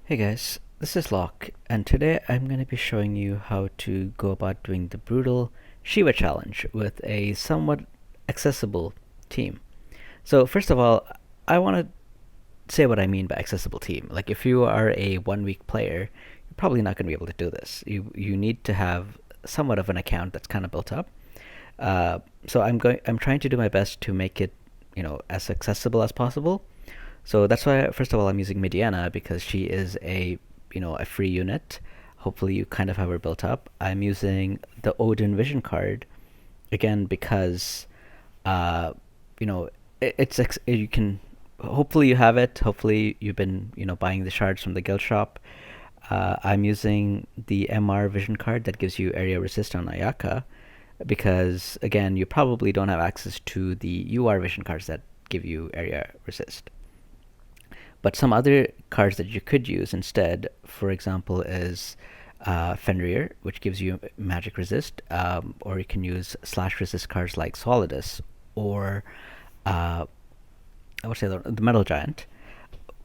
Hey guys, this is Locke, and today I'm going to be showing you how to go about doing the brutal Shiva challenge with a somewhat accessible team. So first of all, I want to say what I mean by accessible team. Like if you are a 1 week player, you're probably not going to be able to do this. You need to have somewhat of an account that's kind of built up. I'm trying to do my best to make it, as accessible as possible. So that's why, first of all, I'm using Mediana because she is a free unit. Hopefully, you kind of have her built up. I'm using the Odin Vision card again because, uh, you know, you can. Hopefully, you have it. Hopefully, you've been buying the shards from the guild shop. I'm using the MR Vision card that gives you area resist on Ayaka because again, you probably don't have access to the UR Vision cards that give you area resist. But some other cards that you could use instead, for example, is Fenrir, which gives you magic resist, or you can use slash resist cards like Solidus or uh, I would say the Metal Giant.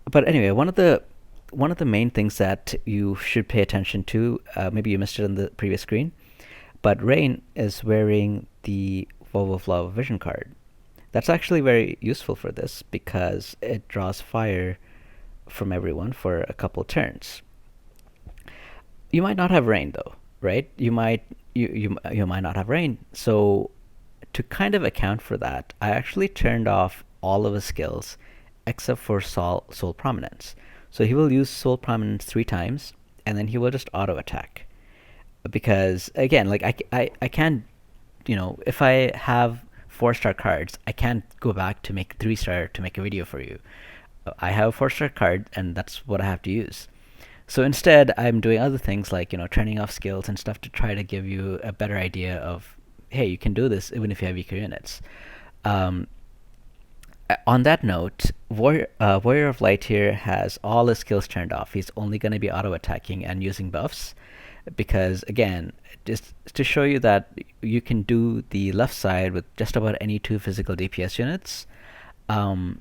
But anyway, one of the main things that you should pay attention to, maybe you missed it on the previous screen, but Rain is wearing the Vow of Love Vision card. That's actually very useful for this because it draws fire from everyone for a couple turns. You might not have rain though, right? You might not have rain. So to kind of account for that, I actually turned off all of his skills except for Soul Prominence. So he will use Soul Prominence 3 times, and then he will just auto attack. Because again, like I can't, if I have 4-star cards, I can't go back to make 3-star to make a video for you. I have a 4-star card, and that's what I have to use. So instead, I'm doing other things like turning off skills and stuff to try to give you a better idea of, hey, you can do this even if you have weaker units. Um, on that note, Warrior of Light here has all his skills turned off. He's only going to be auto attacking and using buffs because again, just to show you that you can do the left side with just about any 2 physical DPS units. Um,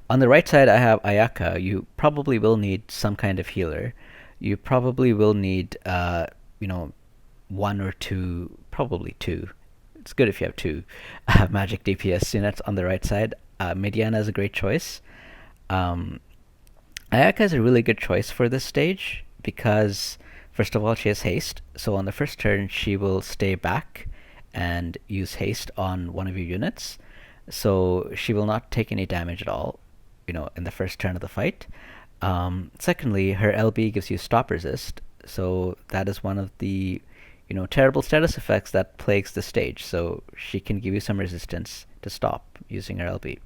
on the right side, I have Ayaka. You probably will need some kind of healer. You probably will need, one or two, probably two. It's good if you have two magic DPS units on the right side. Mediana is a great choice. Um, Ayaka is a really good choice for this stage because, first of all, she has haste. So on the first turn, she will stay back and use haste on one of your units. So she will not take any damage at all, in the first turn of the fight. Secondly, her LB gives you stop resist. So that is one of the, terrible status effects that plagues the stage. So she can give you some resistance to stop using her LB.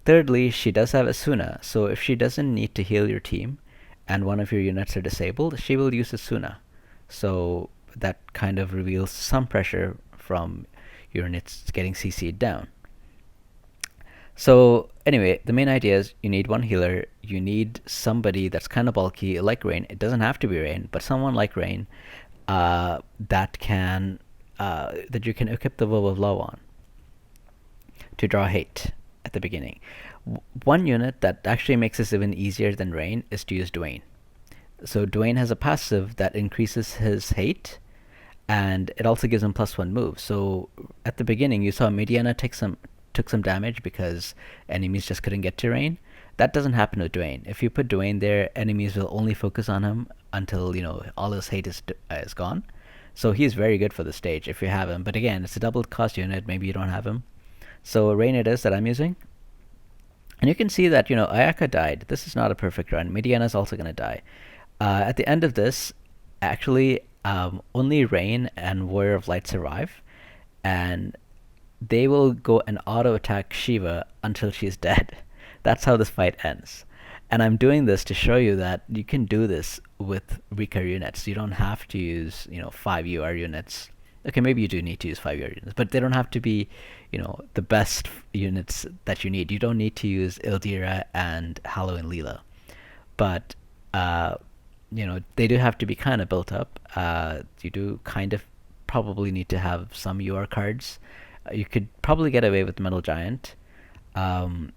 Thirdly, she does have Asuna, so if she doesn't need to heal your team and one of your units are disabled, she will use Asuna. So that kind of reveals some pressure from your units getting CC'd down. So anyway, the main idea is you need one healer, you need somebody that's kind of bulky, like Rain. It doesn't have to be Rain, but someone like Rain that you can equip the Will of Love on to draw hate at the beginning. One unit that actually makes this even easier than Rain is to use Dwayne. So Dwayne has a passive that increases his hate, and it also gives him +1 move. So at the beginning, you saw Mediana took some damage because enemies just couldn't get to Rain. That doesn't happen with Dwayne. If you put Dwayne there, enemies will only focus on him until all his hate is gone. So he's very good for the stage if you have him. But again, it's a double cost unit. Maybe you don't have him. So Rain it is that I'm using. And you can see that, Ayaka died. This is not a perfect run. Mediana is also going to die. At the end of this, actually, only Rain and Warrior of Light survive. And they will go and auto attack Shiva until she's dead. That's how this fight ends. And I'm doing this to show you that you can do this with weaker units. You don't have to use, 5 UR units. Okay, maybe you do need to use 5 UR units, but they don't have to be, the best units that you need. You don't need to use Ildira and Halloween Leela. But, they do have to be kind of built up. You do kind of probably need to have some UR cards. You could probably get away with Metal Giant. I'm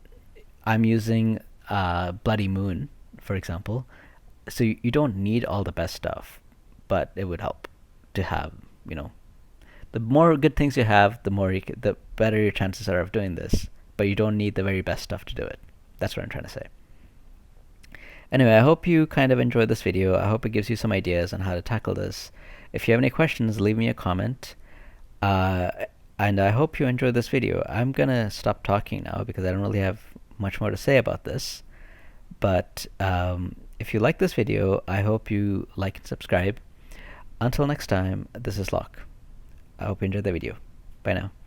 using Bloody Moon, for example. So you don't need all the best stuff, but it would help to have, you know, the more good things you have, the better your chances are of doing this. But you don't need the very best stuff to do it. That's what I'm trying to say. Anyway, I hope you kind of enjoyed this video. I hope it gives you some ideas on how to tackle this. If you have any questions, leave me a comment. Uh, and I hope you enjoyed this video. I'm gonna stop talking now because I don't really have much more to say about this. But if you like this video, I hope you like and subscribe. Until next time, this is Locke. I hope you enjoyed the video. Bye now.